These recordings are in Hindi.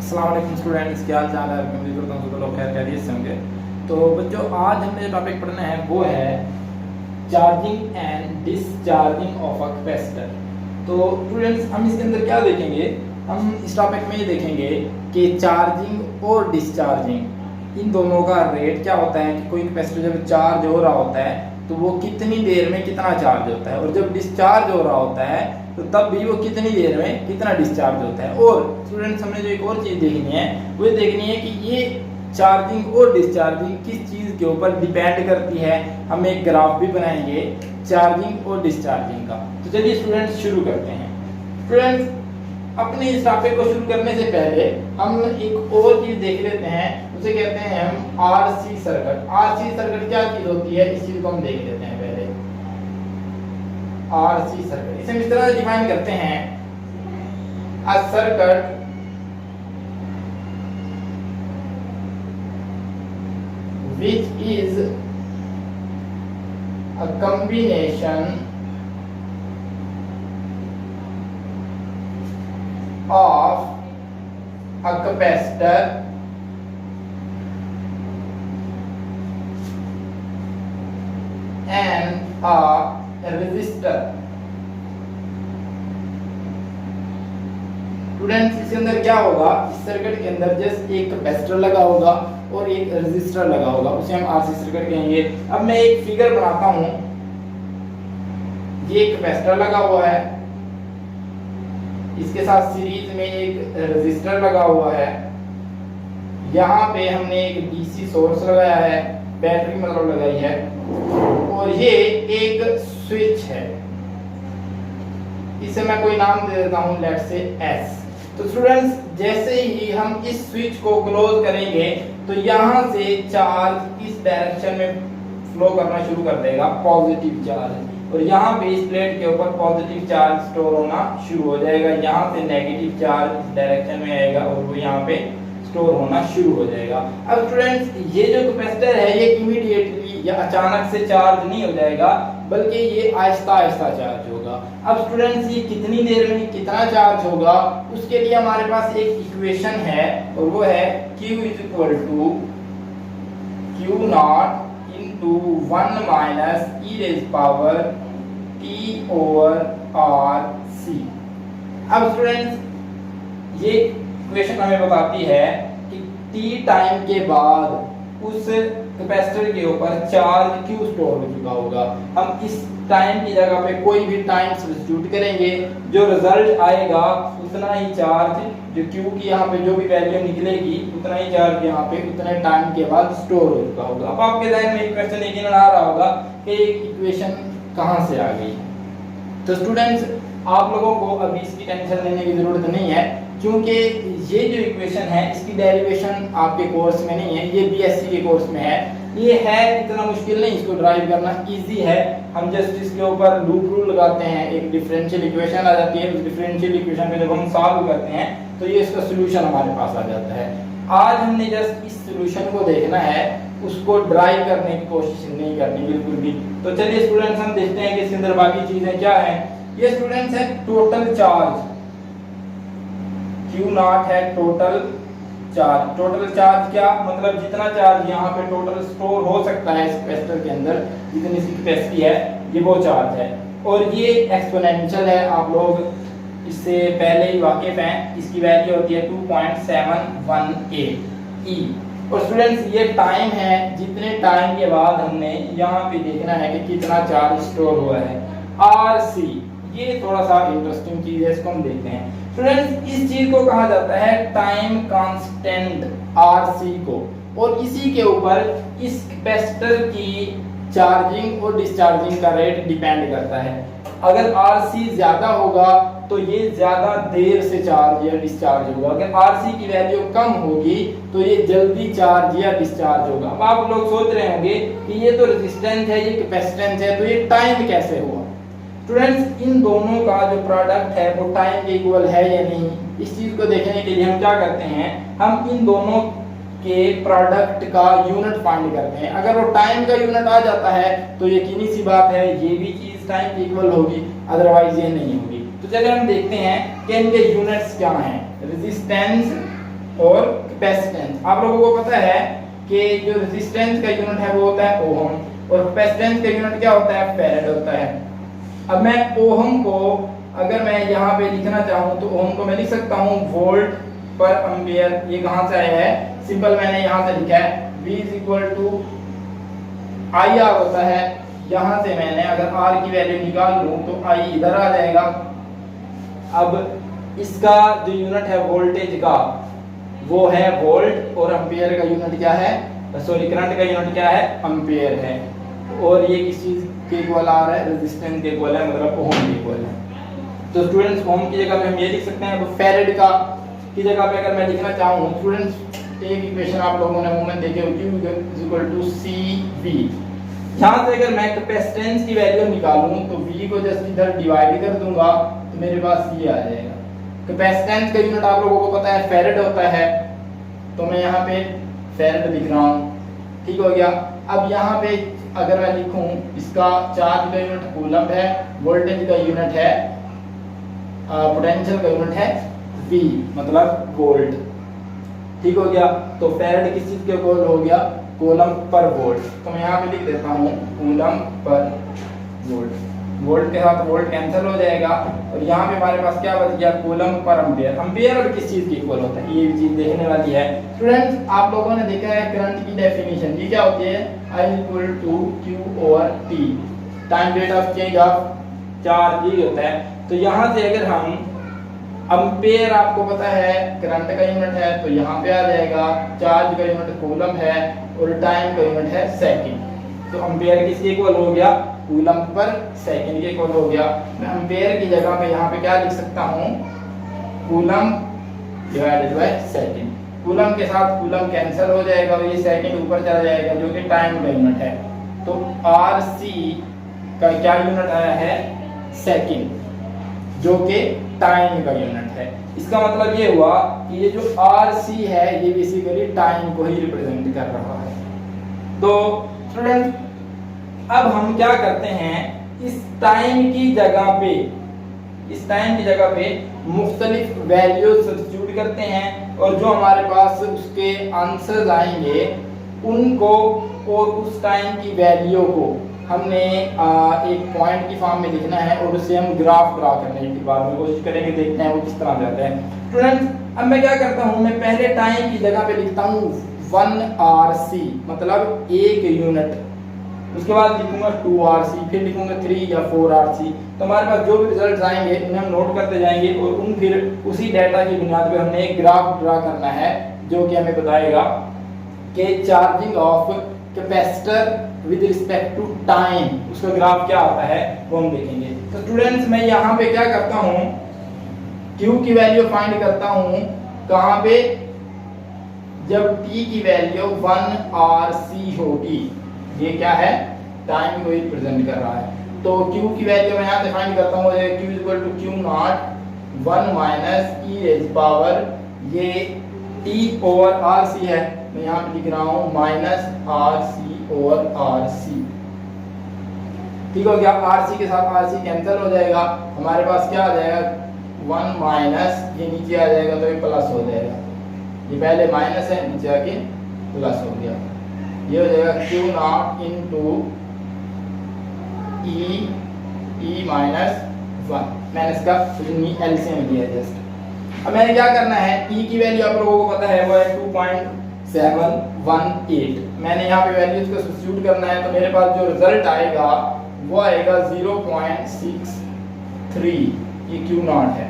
अस्सलाम वालेकुम स्टूडेंट्स, क्या हाल चाल है? उम्मीद करता हूँ सब लोग खैरियत से होंगे। तो बच्चों, आज हमने जो टॉपिक पढ़ना है वो है charging and discharging of a capacitor. तो स्टूडेंट्स, हम इसके अंदर क्या देखेंगे? हम इस टॉपिक में ये देखेंगे कि चार्जिंग और डिस्चार्जिंग इन दोनों का रेट क्या होता है कि कोई कैपेसिटर जब चार्ज हो रहा होता है तो वो कितनी देर में कितना चार्ज होता है, और जब डिस्चार्ज हो रहा होता है तो तब भी वो कितनी देर में कितना डिस्चार्ज होता है। और स्टूडेंट्स, हमने जो एक और चीज़ देखनी है वो देखनी है कि ये चार्जिंग और डिस्चार्जिंग किस चीज़ के ऊपर डिपेंड करती है। हम एक ग्राफ भी बनाएंगे चार्जिंग और डिस्चार्जिंग का। तो चलिए स्टूडेंट्स शुरू करते हैं। स्टूडेंट्स, अपने इस टॉपिक को शुरू करने से पहले हम एक और चीज़ देख लेते हैं, उसे कहते हैं हम आरसी सर्किट। आरसी सर्किट क्या चीज़ होती है, इस चीज़ को हम देख लेते हैं पहले। आरसी सर्किट इसे इस तरह डिफाइन करते हैं, a circuit which is a combination of a capacitor and a resistor। Students, इसके अंदर क्या होगा? इस सर्किट के अंदर जस्ट एक कैपेसिटर लगा होगा और एक रेजिस्टर लगा होगा, उसे हम आरसी सर्किट कहेंगे। अब मैं एक फिगर बनाता हूं। ये एक कैपेसिटर लगा हुआ है, इसके साथ सीरीज में एक रेजिस्टर लगा हुआ है, यहाँ पे हमने एक डीसी सोर्स लगाया है, बैटरी मतलब लगाई है, और ये एक स्विच है। इसे मैं कोई नाम दे देता हूं, लेट्स से एस। तो स्टूडेंट्स, जैसे ही हम इस स्विच को क्लोज करेंगे तो यहाँ से चार्ज इस डायरेक्शन में फ्लो करना शुरू कर देगा, पॉजिटिव चार्ज, और यहाँ पे इस प्लेट के ऊपर पॉजिटिव चार्ज स्टोर होना शुरू हो जाएगा। यहाँ से नेगेटिव चार्ज इस डायरेक्शन में आएगा और वो यहाँ पे स्टोर होना शुरू हो जाएगा। अब स्टूडेंट्स, ये जो कैपेसिटर है ये इमीडिएटली या अचानक से चार्ज नहीं हो जाएगा, बल्कि ये आहिस्ता आहिस्ता चार्ज होगा। अब स्टूडेंट्स, ये कितनी देर में कितना चार्ज होगा, उसके लिए हमारे पास एक इक्वेशन है, और वो है Q is equal to Q naught into 1 minus E raise power T over R C. अब स्टूडेंट्स, ये इक्वेशन हमें बताती है कि T टाइम के बाद उस कैपेसिटर के ऊपर चार्ज Q स्टोर हो चुका होगा। हम इस टाइम की जगह पे कोई भी टाइम सब्स्टिट्यूट करेंगे, जो रिजल्ट आएगा उतना ही चार्ज, जो Q की यहाँ पे जो भी वैल्यू निकलेगी उतना ही चार्ज यहाँ पे उतने टाइम के बाद स्टोर हो चुका होगा। अब आपके ध्यान में एक क्वेश्चन यकीनन आ रहा होगा कि इक्वेशन कहाँ से आ गई। तो स्टूडेंट्स, आप लोगों को अभी इसकी टेंशन लेने की जरूरत नहीं है, क्योंकि ये जो इक्वेशन है इसकी डेरिवेशन आपके कोर्स में नहीं है, ये बीएससी के कोर्स में है। ये है इतना मुश्किल नहीं, इसको ड्राइव करना इजी है। हम जस्ट इसके ऊपर लूप रूल लगाते हैं, एक डिफरेंशियल इक्वेशन आ जाती है, उस डिफरेंशियल इक्वेशन को जब हम सॉल्व करते हैं तो ये इसका सॉल्यूशन हमारे पास आ जाता है। आज हमने जस्ट इस सॉल्यूशन को देखना है, उसको ड्राइव करने की कोशिश नहीं करनी बिल्कुल भी। तो चलिए स्टूडेंट्स, हम देखते हैं कि इसके अंदर बाकी चीजें क्या है। ये स्टूडेंट्स है टोटल चार्ज, Q नॉट है टोटल चार्ज। टोटल चार्ज क्या मतलब? जितना चार्ज यहाँ पे टोटल स्टोर हो सकता है इस कैपेसिटर के अंदर, जितनी इसकी कैपेसिटी है, ये वो चार्ज है। और ये एक्सपोनेंशियल है, आप लोग इससे पहले ही वाकिफ हैं। इसकी वैल्यू होती है 2.718 E। और स्टूडेंट्स, ये टाइम है, जितने टाइम के बाद हमने यहाँ पे देखना है कि कितना चार्ज स्टोर हुआ है। RC, ये थोड़ा सा इंटरेस्टिंग चीज है, इसको हम देखते हैं। स्टूडेंट्स, इस चीज को कहा जाता है टाइम कांस्टेंट, RC को, और इसी के ऊपर इस कैपेसिटर की चार्जिंग और डिस्चार्जिंग का रेट डिपेंड करता है। अगर RC ज्यादा होगा तो ये ज्यादा देर से चार्ज या डिस्चार्ज होगा, अगर RC की वैल्यू कम होगी तो ये जल्दी चार्ज या डिस्चार्ज होगा। अब आप लोग सोच रहे होंगे कि ये तो रेजिस्टेंस है, ये कैपेसिटेंस है, तो ये टाइम कैसे हुआ? स्टूडेंट्स, इन दोनों का जो प्रोडक्ट है वो टाइम के इक्वल है या नहीं, इस चीज को देखने के लिए हम क्या करते हैं, हम इन दोनों के प्रोडक्ट का यूनिट फाइंड करते हैं। अगर वो टाइम का यूनिट आ जाता है तो यकीनी सी बात है ये भी चीज टाइम के इक्वल होगी, अदरवाइज ये नहीं होगी। तो चलिए हम देखते हैं कि इनके यूनिट्स क्या हैं। रेजिस्टेंस और कैपेसिटेंस। आप लोगों को पता है कि जो रेजिस्टेंस का यूनिट है वो होता है ओहम, और कैपेसिटेंस का यूनिट क्या होता है, फैराड होता है। अब मैं ओहम को अगर मैं यहाँ पे लिखना चाहूँ तो ओहम को मैं लिख सकता हूँ वोल्ट पर एम्पियर। ये कहाँ से आया है, सिंपल मैंने यहाँ से लिखा है V is equal to I R होता है। यहाँ से मैंने अगर R की वैल्यू निकाल लूँ तो I इधर आ जाएगा। अब इसका जो यूनिट है वोल्टेज का वो है वोल्ट, और एम्पियर का यूनिट क्या है, सॉरी करंट का यूनिट क्या है, एम्पियर है। और ये किस चीज के इक्वल आ रहा है, रेजिस्टेंस के इक्वल है, मतलब ओम के इक्वल है। तो स्टूडेंट्स ओम की जगह पे हम ये लिख सकते हैं, तो फैराड का की जगह पे अगर मैं लिखना चाहूँ स्टूडेंट्स, एक इक्वेशन आप लोगों ने मुंह में देखे होगी, Q is equal to CV। यहाँ से अगर मैं कैपेसिटेंस की वैल्यू निकालूं तो V को जस्ट इधर डिवाइड कर दूंगा तो मेरे पास ये आ जाएगा। कैपेसिटेंस का यूनिट आप लोगों को पता है फैराड होता है, तो मैं यहाँ पे फैराड लिख रहा हूँ, ठीक हो गया। अब यहाँ पे अगर मैं लिखूं इसका चार्ज का यूनिट कूलम है, वोल्टेज का यूनिट है, पोटेंशियल का यूनिट है V मतलब वोल्ट, ठीक हो गया। तो फैराड किस चीज के इक्वल हो गया, कूलम पर वोल्ट। तो मैं यहाँ पे लिख देता हूँ कूलम पर वोल्ट, वोल्ट के साथ वोल्ट कैंसिल हो जाएगा, और यहाँ पे हमारे पास क्या बच गया, कूलम पर एम्पियर। एम्पियर और किस चीज के इक्वल होता है, ये चीज देखने वाली है स्टूडेंट्स। आप लोगों ने देखा है करंट की डेफिनेशन, ये क्या होती है, I equal to Q over T, time rate of change of charge, ये होता है। तो यहाँ से अगर हम एम्पियर आपको पता है करंट का यूनिट है, तो यहाँ पे आ जाएगा, चार्ज का यूनिट कूलम है और टाइम का यूनिट है सेकंड। तो एम्पियर किसके इक्वल हो गया, कूलम पर सेकंड के इक्वल हो गया। मैं एम्पियर की जगह पे यहाँ पे क्या लिख सकता हूँ, coulomb divided by second. Coulomb के साथ कूलम कैंसिल हो जाएगा और ये सेकंड ऊपर चला जाएगा जो कि टाइम का यूनिट है। तो RC का क्या यूनिट आया है, सेकंड, जो कि टाइम का यूनिट है। इसका मतलब ये हुआ कि ये जो RC है ये बेसिकली टाइम को ही रिप्रेजेंट कर रहा है। तो स्टूडेंट अब हम क्या करते हैं, इस टाइम की जगह पे, इस टाइम की जगह पे मुख्तलिफ वैल्यू सब्स्टिट्यूट करते हैं, और जो हमारे पास उसके आंसर्स आएंगे उनको और उस टाइम की वैल्यू को हमने एक पॉइंट की फॉर्म में लिखना है, और उससे हम ग्राफ ड्रा करने की बाद में कोशिश करेंगे, देखते हैं वो किस तरह जाता है। स्टूडेंट्स अब मैं क्या करता हूँ, मैं पहले टाइम की जगह पे लिखता हूँ 1RC मतलब एक यूनिट, उसके बाद लिखूंगा 2RC, फिर लिखूंगा 3 या 4RC। तो हमारे पास जो भी रिजल्ट आएंगे उन्हें हम नोट करते जाएंगे, और उन फिर उसी डाटा की बुनियाद पे हमने एक ग्राफ ड्रा करना है जो कि हमें बताएगा कि charging of capacitor with respect to time, उसका ग्राफ क्या आता है वो हम देखेंगे। तो स्टूडेंट्स मैं यहाँ पे क्या करता हूँ, Q की वैल्यू फाइंड करता हूँ कहाँ पे, जब T की वैल्यू 1RC होगी, ये क्या है, टाइम को रिप्रेजेंट कर रहा है। तो Q की वैल्यू मैं यहाँ से फाइंड करता हूँ, Q equal to Q naught 1 minus e raise power, ये T ओवर RC है, मैं यहाँ पे लिख रहा हूँ माइनस RC ओवर RC, ठीक हो गया। RC के साथ RC कैंसिल हो जाएगा, हमारे पास क्या आ जाएगा, 1 माइनस, ये नीचे आ जाएगा तो ये प्लस हो जाएगा, ये पहले माइनस है नीचे आके प्लस हो गया, ये हो जाएगा Q naught into E minus 1। मैंने इसका एलसीएम लिया जस्ट। अब मैंने क्या करना है, E की वैल्यू आप लोगों को पता है वो है 2.718। मैंने यहाँ पे वैल्यूज को सब्स्टिट्यूट करना है, तो मेरे पास जो रिजल्ट आएगा वो आएगा 0.63, ये Q नॉट है।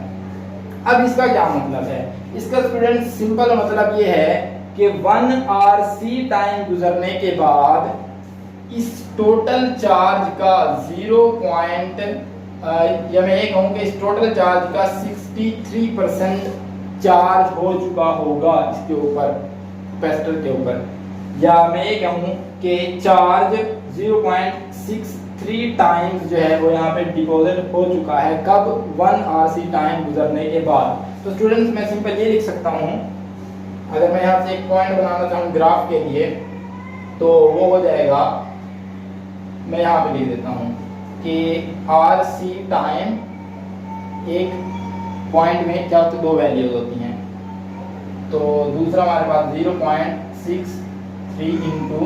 अब इसका क्या मतलब है, इसका स्टूडेंट सिंपल मतलब ये है कि 1RC टाइम गुजरने के बाद इस टोटल चार्ज का 0. या मैं ये कहूँ कि इस टोटल चार्ज का 63% चार्ज हो चुका होगा इसके ऊपर, कैपेसिटर के ऊपर, या मैं ये कहूँ कि चार्ज 0.63 टाइम्स जो है वो यहाँ पे डिपॉजिट हो चुका है, कब, 1RC टाइम गुजरने के बाद। तो स्टूडेंट्स मैं सिंपल ये लिख सकता हूँ, अगर मैं यहाँ से एक पॉइंट बनाना चाहूँ ग्राफ के लिए, तो वो हो जाएगा, मैं यहाँ पे लिख देता हूँ कि RC टाइम, एक पॉइंट में क्या होती, दो वैल्यूज होती हैं, तो दूसरा हमारे पास 0.63 इंटू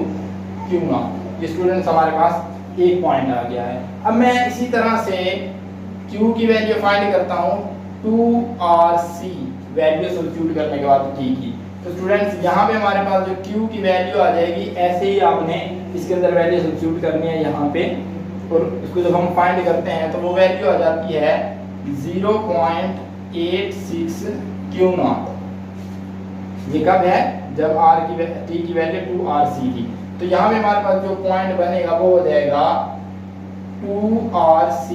क्यू नॉट। ये स्टूडेंट्स हमारे पास एक पॉइंट आ गया है। अब मैं इसी तरह से Q की वैल्यू फाइंड करता हूँ 2RC वैल्यू सब्स्टिट्यूट करने के बाद T की। तो स्टूडेंट्स यहाँ पे हमारे पास जो Q की वैल्यू आ जाएगी, ऐसे ही आपने इसके अंदर वैल्यू सब्स्टिट्यूट करनी है यहाँ पे, और इसको जब हम फाइंड करते हैं तो वो वैल्यू आ जाती है 0.86 क्यू नॉट। ये कब है? जब T की वैल्यू 2RC थी। तो यहाँ पे हमारे पास जो पॉइंट बनेगा वो हो जाएगा 2RC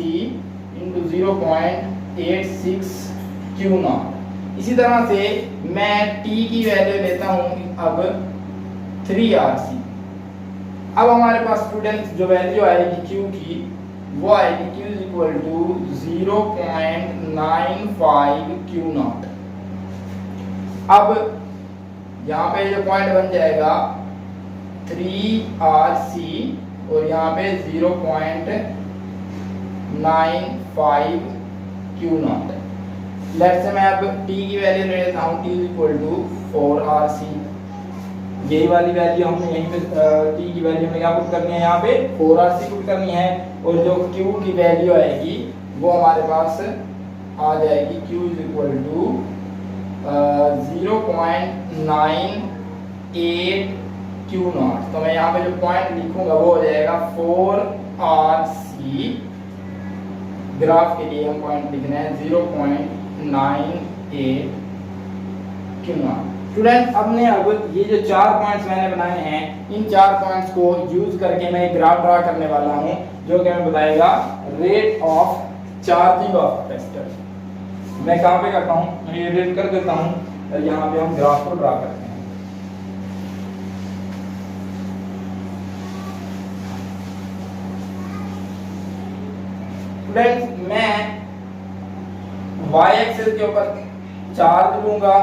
इंटू 0.86 क्यू नॉट। इसी तरह से मैं T की वैल्यू लेता हूँ अब 3RC। अब हमारे पास स्टूडेंट्स जो वैल्यू आएगी Q की, वो आएगी Q is equal to 0.95 Q naught. अब यहाँ पे जो पॉइंट बन जाएगा 3RC और यहाँ पे 0.95 क्यू नॉट। लेट्स से मैं अब T की वैल्यू ले लेता हूँ, T is equal to 4RC। यही वाली वैल्यू हमने यहीं पे T की वैल्यू में क्या पुट करनी है, यहाँ पे 4RC पुट करनी है, और जो Q की वैल्यू आएगी वो हमारे पास आ जाएगी Q is equal to 0.98 Q naught. तो मैं यहाँ पे जो पॉइंट लिखूंगा वो हो जाएगा 4RC। ग्राफ के लिए हम पॉइंट लिखना है 0.98 क्यू नॉट। स्टूडेंट अब ये जो 4 पॉइंट्स मैंने बनाए हैं, इन 4 पॉइंट्स को यूज करके मैं एक ग्राफ ड्रा करने वाला हूं, जो कि हमें बताएगा rate of charging of capacitor. मैं कहां पे करता हूं, मैं ये रेट कर देता हूं और यहां पे हम ग्राफ को ड्रा करते हैं। स्टूडेंट मैं y एक्सिस के ऊपर चार्ज लूंगा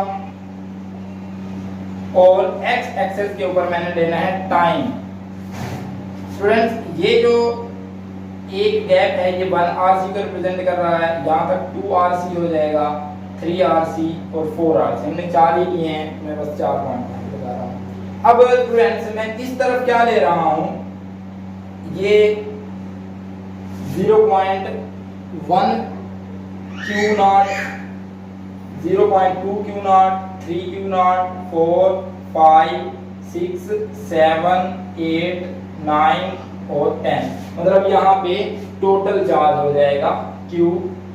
और x एक्सिस के ऊपर मैंने लेना है टाइम। स्टूडेंट्स ये जो एक गैप है ये 1RC को रिप्रेजेंट कर रहा है, यहाँ तक 2RC हो जाएगा, 3RC और 4RC। हमने 4 ही लिए हैं, मैं बस 4 पॉइंट बता रहा हूँ। अब स्टूडेंट्स मैं इस तरफ क्या ले रहा हूँ, ये 0.1 Q not, 0.2 Q not, 3 Q not, 4, 5, 6, 7, 8, 9 और 10। मतलब यहाँ पे टोटल चार्ज हो जाएगा क्यू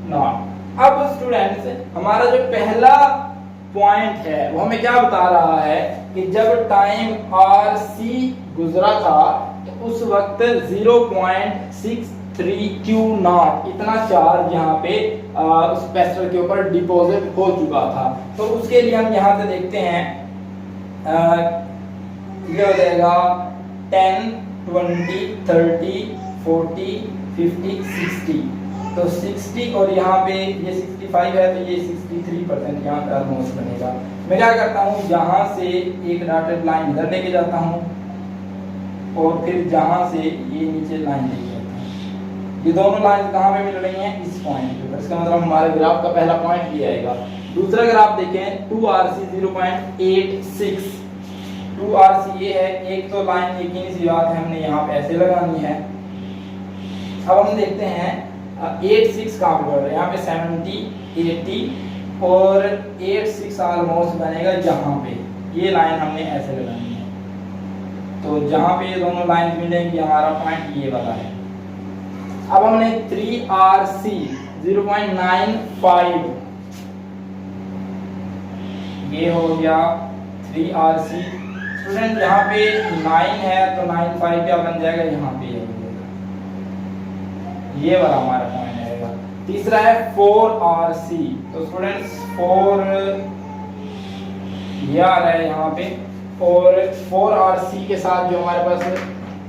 नॉट। अब स्टूडेंट्स हमारा जो पहला पॉइंट है वो हमें क्या बता रहा है कि जब टाइम RC गुजरा था तो उस वक्त 0.63 क्यू नॉट इतना चार्ज यहाँ पे उस कैपेसिटर के ऊपर डिपॉजिट हो चुका था। तो उसके लिए हम यहाँ से देखते हैं, ये हो जाएगा 10, 20, 30, 40, 50, 60। तो 60 और यहाँ पे ये 65 है तो ये 63% यहाँ पे ऑलमोस्ट बनेगा। मैं क्या करता हूँ, यहाँ से एक डॉटेड लाइन इधर लेके जाता हूँ और फिर जहाँ से ये नीचे लाइन लेके जाता हूँ। ये दोनों लाइन कहाँ पे मिल रही हैं, इस पॉइंट पे। इसका मतलब हमारे ग्राफ का पहला पॉइंट ये आएगा। दूसरा ग्राफ देखें, 2RC 0.86, 2RC ये है। एक तो लाइन यकीनी सी बात है हमने यहाँ पे ऐसे लगानी है। अब हम देखते हैं 86 कहाँ पे बढ़ रहा है, यहाँ पे 70, 80 और 86 ऑलमोस्ट बनेगा जहाँ पे। ये लाइन हमने ऐसे लगानी है, तो जहाँ पे ये दोनों लाइन मिलेंगी हमारा पॉइंट ये वाला है। अब हमने 3RC 0.95, ये हो गया 3RC। स्टूडेंट यहाँ पे 9 है तो 95 क्या बन जाएगा, यहाँ पे ये वाला हमारा पॉइंट आएगा। तीसरा है 4RC। तो स्टूडेंट्स 4 ये आ रहा है यहाँ पे, और 4RC के साथ जो हमारे पास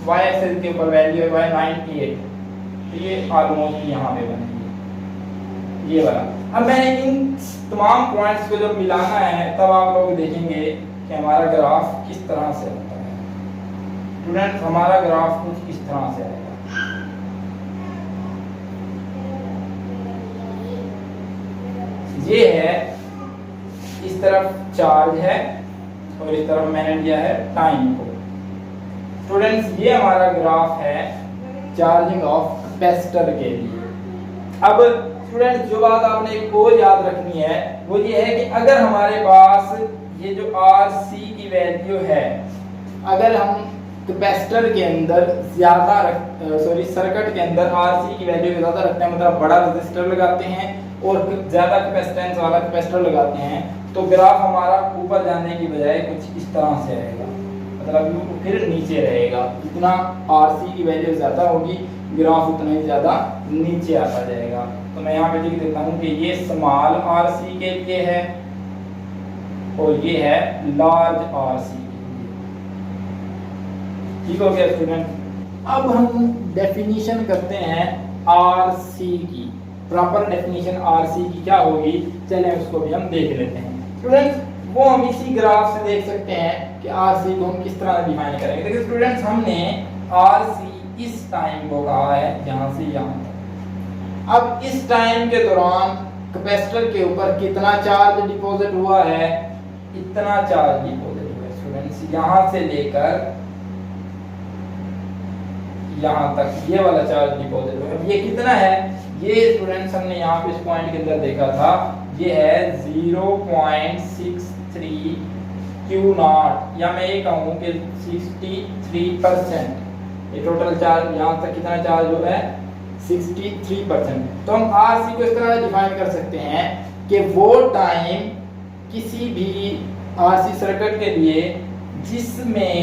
y एक्सिस के ऊपर वैल्यू है 98, तो ये ऑलमोस्ट यहाँ पे बनेगी ये वाला। अब मैंने इन तमाम पॉइंट्स को जब मिलाना है तब आप लोग देखेंगे कि हमारा ग्राफ किस तरह से होता है। स्टूडेंट्स हमारा ग्राफ कुछ इस तरह से आएगा। ये है, इस तरफ चार्ज है और इस तरफ मैंने लिया है टाइम को। स्टूडेंट्स ये हमारा ग्राफ है चार्जिंग ऑफ कैपेसिटर के लिए। अब स्टूडेंट्स जो बात आपने एक और याद रखनी है वो ये है कि अगर हमारे पास ये जो RC की वैल्यू है, अगर हम कैपेसिटर के अंदर ज्यादा सर्किट के अंदर RC की वैल्यू ज्यादा रखते हैं, मतलब बड़ा रेजिस्टर लगाते हैं और ज्यादा कैपेसिटेंस वाला कैपेसिटर लगाते हैं, तो ग्राफ हमारा ऊपर जाने की बजाय कुछ इस तरह से रहेगा, मतलब फिर नीचे रहेगा। जितना RC की वैल्यू ज्यादा होगी ग्राफ उतना ही ज्यादा नीचे आता जाएगा। तो मैं यहाँ पे लिख देता हूँ कि ये स्मॉल RC के लिए है और ये है लार्ज RC के लिए। ठीक हो गया स्टूडेंट। अब हम डेफिनेशन करते हैं RC की, प्रॉपर डेफिनेशन RC की क्या होगी, चलें उसको भी हम देख लेते हैं। स्टूडेंट्स वो हम इसी ग्राफ से देख सकते हैं कि RC को हम किस तरह डिफाइन करेंगे। देखिए स्टूडेंट्स हमने RC इस टाइम को कहा है यहाँ से यहाँ तक। अब इस टाइम के दौरान कैपेसिटर के ऊपर कितना चार्ज डिपॉजिट हुआ है, इतना चार्ज डिपॉजिट हुआ है स्टूडेंट्स, यहाँ से लेकर यहाँ तक ये वाला चार्ज डिपॉजिट हुआ है। ये कितना है, ये स्टूडेंट्स हमने यहाँ पे इस पॉइंट के अंदर देखा था, ये है 0.63 Q0, या मैं ये कहूँ कि 63%। ये टोटल चार्ज यहाँ तक कितना चार्ज हुआ है, 63%। तो हम RC को इस तरह डिफाइन कर सकते हैं कि वो टाइम किसी भी RC सर्किट के लिए जिसमें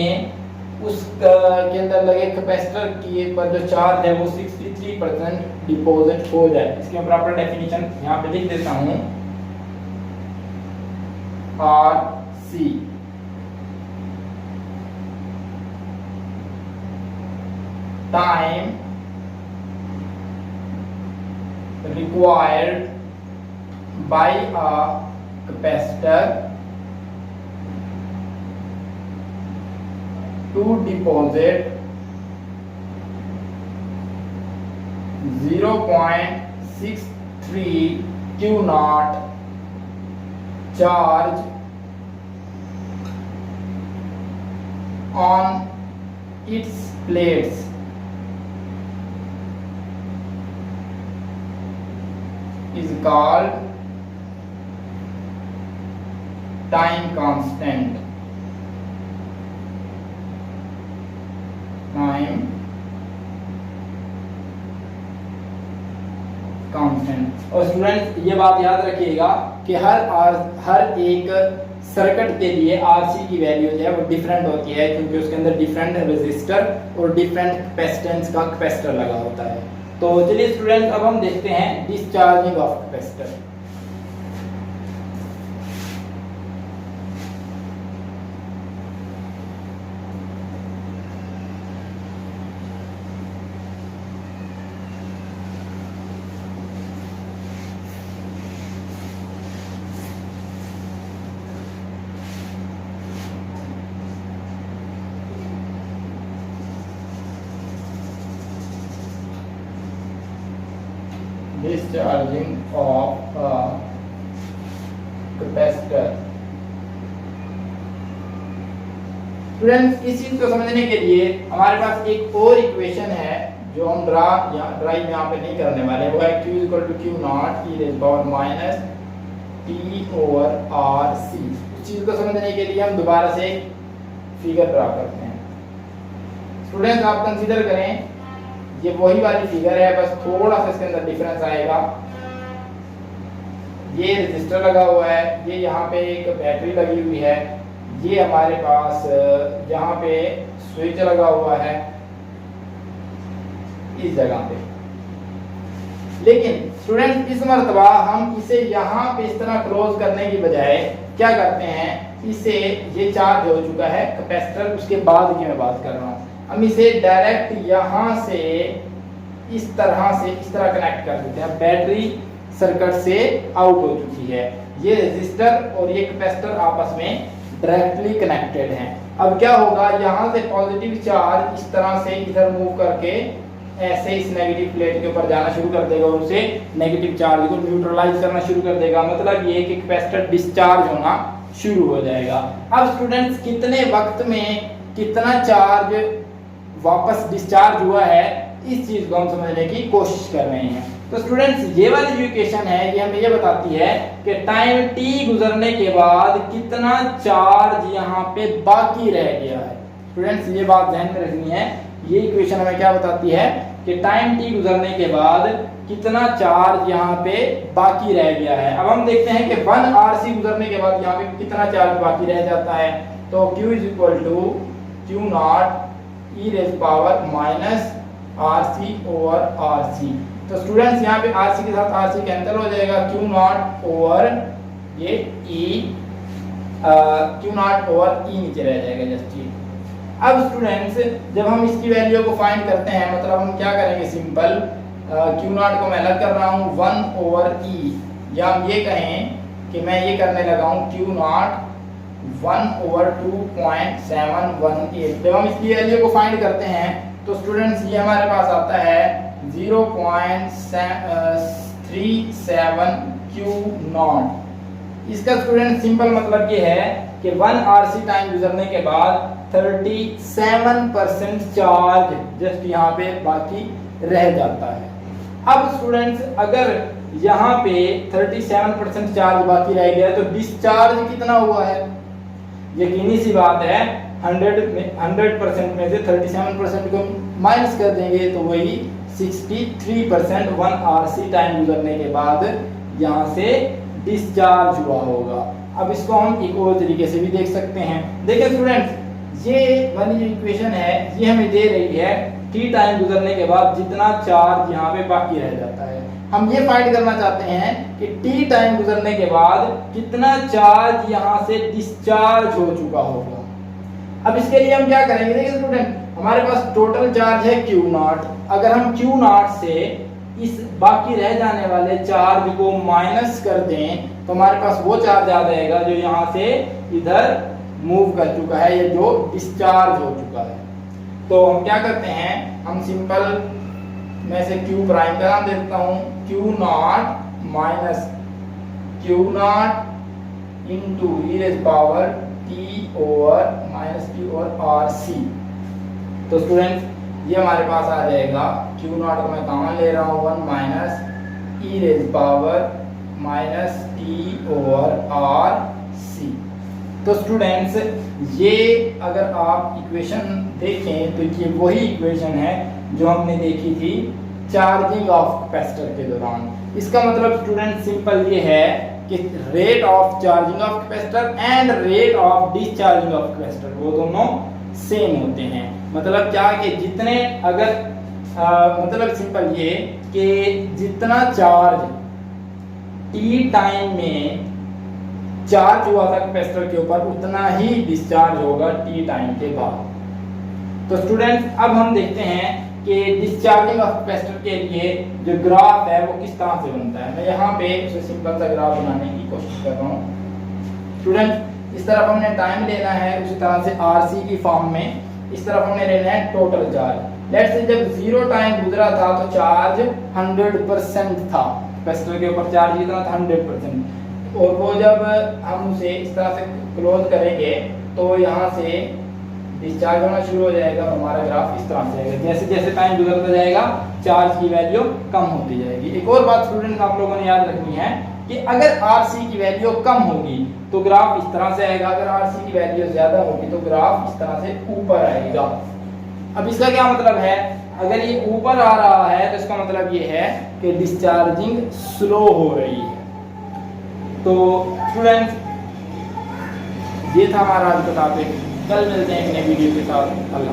उसका के अंदर लगे कैपेसिटर के पर जो चार्ज है वो 63% डिपॉजिट हो जाए। इसकी मैं प्रॉपर डेफिनेशन यहाँ पे लिख देता हूँ, RC time required by a capacitor to deposit 0.63 Q0 charge on its plates is called time constant. Time constant। और स्टूडेंट्स ये बात याद रखिएगा कि हर एक सर्किट के लिए RC की वैल्यू जो है वो डिफरेंट होती है, क्योंकि उसके अंदर डिफरेंट रेजिस्टर और डिफरेंट कैपेसिटेंस का कैपेसिटर लगा होता है। तो चलिए स्टूडेंट अब हम देखते हैं discharging of capacitor. Discharging of a capacitor। Students इस चीज को समझने के लिए हमारे पास एक और इक्वेशन है जो हम ड्राइव यहाँ पे नहीं करने वाले, वो है Q = Q0 e⁻t over RC। इस चीज को समझने के लिए हम दोबारा से फिगर ड्रा करते हैं। स्टूडेंट्स आप कंसीडर करें ये वही वाली फिगर है, बस थोड़ा सा इसके अंदर डिफरेंस आएगा। ये रजिस्टर लगा हुआ है, ये यहाँ पे एक बैटरी लगी हुई है, ये हमारे पास यहाँ पे स्विच लगा हुआ है इस जगह पे। लेकिन स्टूडेंट इस मर्तबा हम इसे यहाँ पे इस तरह क्लोज करने की बजाय क्या करते हैं, इसे ये चार्ज हो चुका है कैपेसिटर, उसके बाद की मैं बात कर रहा हूँ, हम इसे डायरेक्ट यहाँ से इस तरह कनेक्ट कर देते हैं। बैटरी सर्किट से आउट हो चुकी है, ये रेजिस्टर और ये कैपेसिटर आपस में डायरेक्टली कनेक्टेड हैं। अब क्या होगा, यहाँ से पॉजिटिव चार्ज इस तरह से इधर मूव करके ऐसे इस नेगेटिव प्लेट के ऊपर जाना शुरू कर देगा और उसे नेगेटिव चार्ज को न्यूट्रलाइज करना शुरू कर देगा। मतलब ये कि कैपेसिटर डिस्चार्ज होना शुरू हो जाएगा। अब स्टूडेंट्स कितने वक्त में कितना चार्ज वापस डिस्चार्ज हुआ है, इस चीज को हम समझने की कोशिश कर रहे हैं। तो स्टूडेंट्स ये वाली जो इक्वेशन है ये हमें ये बताती है कि टाइम t गुजरने के बाद कितना चार्ज यहाँ पे बाकी रह गया है। स्टूडेंट्स ये बात ध्यान में रखनी है, ये इक्वेशन हमें क्या बताती है कि टाइम t गुजरने के बाद कितना चार्ज यहाँ पे बाकी रह गया है। अब हम देखते हैं कि 1 RC गुजरने के बाद यहाँ पे कितना चार्ज बाकी रह जाता है। तो Q is equal to Q naught e raise power minus RC over RC। तो स्टूडेंट्स यहाँ पे RC के साथ RC कैंसिल हो जाएगा, Q नॉट ओवर ये Q नॉट ओवर E नीचे रह जाएगा जस्ट ये। अब स्टूडेंट्स जब हम इसकी वैल्यू को फाइंड करते हैं, मतलब हम क्या करेंगे, सिंपल Q नॉट को मैं अलग कर रहा हूँ 1 ओवर E, या हम ये कहें कि मैं ये करने लगा हूँ Q नॉट 1 ओवर 2.718। जब हम इसकी वैल्यू को फाइंड करते हैं तो स्टूडेंट्स ये हमारे पास आता है 0.37 Q नॉट। इसका स्टूडेंट सिंपल मतलब ये है कि 1 RC टाइम गुजरने के बाद 37% चार्ज जस्ट यहाँ पे बाकी रह जाता है। अब स्टूडेंट्स अगर यहाँ पे 37% चार्ज बाकी रह गया तो डिस्चार्ज कितना हुआ है, यकीनी सी बात है 100% में से 37% को माइनस कर देंगे तो वही 63% 1 RC टाइम गुजरने के बाद यहाँ से डिस्चार्ज हुआ होगा। अब इसको हम एक और तरीके से भी देख सकते हैं। देखिए स्टूडेंट्स ये वाली जो इक्वेशन है ये हमें दे रही है t टाइम गुजरने के बाद जितना चार्ज यहाँ पे बाकी रह जाता है। हम ये फाइंड करना चाहते हैं कि t टाइम गुजरने के बाद कितना चार्ज यहाँ से डिस्चार्ज हो चुका होगा। अब इसके लिए हम क्या करेंगे, देखिए स्टूडेंट हमारे पास टोटल चार्ज है Q नॉट। अगर हम Q नॉट से इस बाकी रह जाने वाले चार्ज को माइनस कर दें तो हमारे पास वो चार्ज आ जाएगा जो यहाँ से इधर मूव कर चुका है या जो डिस्चार्ज हो चुका है। तो हम क्या करते हैं, हम सिंपल मैं से Q प्राइम का नाम दे देता हूँ Q naught minus Q naught into e raise power T over minus T over RC। तो स्टूडेंट्स ये हमारे पास आ जाएगा Q नॉट को मैं कॉमन ले रहा हूँ 1 माइनस ई raise power minus T over RC। तो स्टूडेंट्स ये अगर आप इक्वेशन देखें तो ये वही इक्वेशन है जो हमने देखी थी चार्जिंग ऑफ कैपेसिटर के दौरान। इसका मतलब स्टूडेंट सिंपल ये है कि rate of charging of capacitor and rate of discharging of capacitor वो दोनों सेम होते हैं। मतलब क्या कि जितने अगर मतलब सिंपल ये कि जितना चार्ज t टाइम में चार्ज हुआ था कैपेसिटर के ऊपर उतना ही डिस्चार्ज होगा t टाइम के बाद। तो स्टूडेंट्स अब हम देखते हैं कि डिस्चार्जिंग ऑफ कैपेसिटर के लिए जो ग्राफ है वो किस तरह से बनता है। मैं यहाँ पे उसे सिंपल सा ग्राफ बनाने की कोशिश कर रहा हूँ। स्टूडेंट इस तरफ हमने टाइम लेना है, उसी तरह से RC की फॉर्म में इस तरफ हमने लेना है टोटल चार्ज। लेट्स से जब 0 टाइम गुजरा था तो चार्ज 100% था, कैपेसिटर के ऊपर चार्ज इतना था 100%। और वो जब हम उसे इस तरह से क्लोज करेंगे तो यहाँ से डिस्चार्ज होना शुरू हो जाएगा। हमारा ग्राफ इस तरह से आएगा, जैसे जैसे टाइम गुजरता जाएगा चार्ज की वैल्यू कम होती जाएगी। एक और बात स्टूडेंट आप लोगों ने याद रखनी है कि अगर RC की वैल्यू कम होगी तो ग्राफ इस तरह से आएगा, अगर RC की वैल्यू ज्यादा होगी तो ग्राफ इस तरह से ऊपर आएगा। अब इसका क्या मतलब है, अगर ये ऊपर आ रहा है तो इसका मतलब ये है कि डिस्चार्जिंग स्लो हो रही है। तो स्टूडेंट्स ये था हमारा आज का टॉपिक। कल मिलते हैं एक नई वीडियो के साथ। अल्लाह।